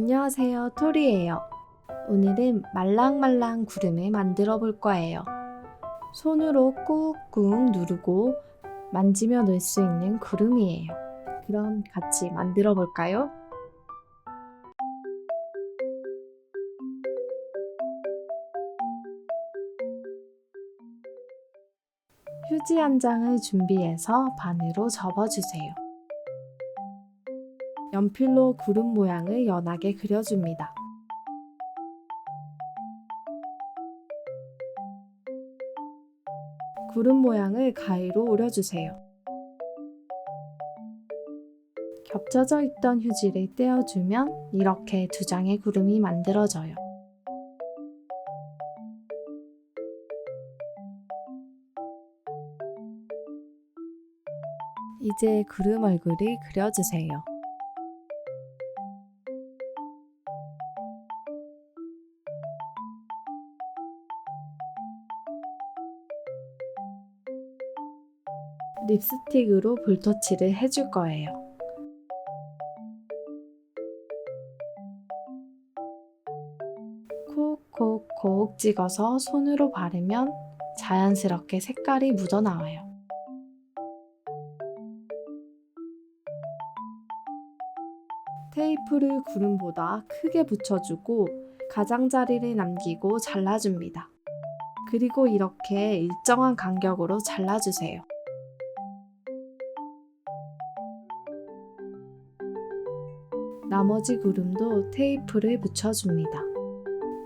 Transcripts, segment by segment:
안녕하세요, 토리예요. 오늘은 말랑말랑 구름을 만들어 볼 거예요. 손으로 꾹꾹 누르고 만지며 넣을 수 있는 구름이에요. 그럼 같이 만들어 볼까요? 휴지 한 장을 준비해서 반으로 접어주세요. 연필로 구름 모양을 연하게 그려줍니다. 구름 모양을 가위로 오려주세요. 겹쳐져 있던 휴지를 떼어주면 이렇게 두 장의 구름이 만들어져요. 이제 구름 얼굴을 그려주세요. 립스틱으로 볼터치를 해줄 거예요. 콕콕콕 찍어서 손으로 바르면 자연스럽게 색깔이 묻어나와요. 테이프를 구름보다 크게 붙여주고 가장자리를 남기고 잘라줍니다. 그리고 이렇게 일정한 간격으로 잘라주세요. 나머지 구름도 테이프를 붙여줍니다.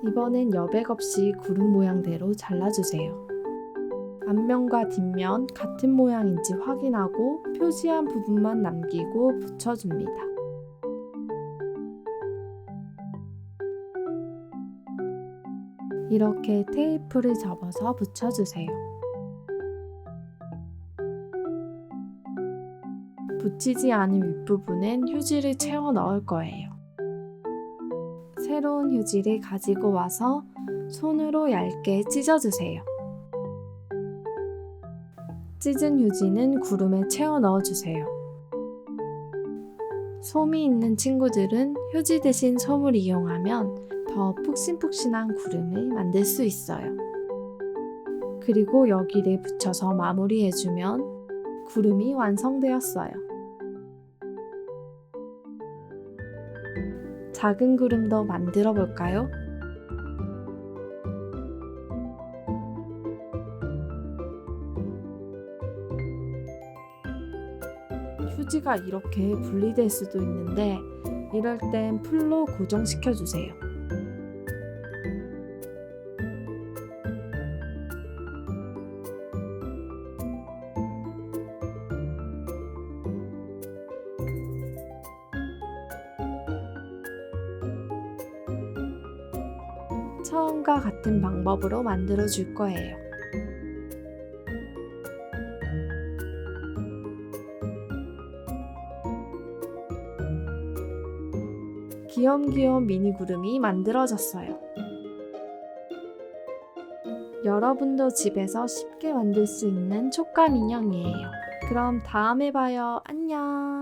이번엔 여백 없이 구름 모양대로 잘라주세요. 앞면과 뒷면 같은 모양인지 확인하고 표시한 부분만 남기고 붙여줍니다. 이렇게 테이프를 접어서 붙여주세요. 붙이지 않은 윗부분엔 휴지를 채워 넣을 거예요. 새로운 휴지를 가지고 와서 손으로 얇게 찢어주세요. 찢은 휴지는 구름에 채워 넣어주세요. 솜이 있는 친구들은 휴지 대신 솜을 이용하면 더 푹신푹신한 구름을 만들 수 있어요. 그리고 여기를 붙여서 마무리해주면 구름이 완성되었어요. 작은 구름도 만들어 볼까요? 휴지가 이렇게 분리될 수도 있는데 이럴 땐 풀로 고정시켜 주세요. 처음과 같은 방법으로 만들어 줄 거예요. 귀염귀염 미니 구름이 만들어졌어요. 여러분도 집에서 쉽게 만들 수 있는 촉감 인형이에요. 그럼 다음에 봐요. 안녕!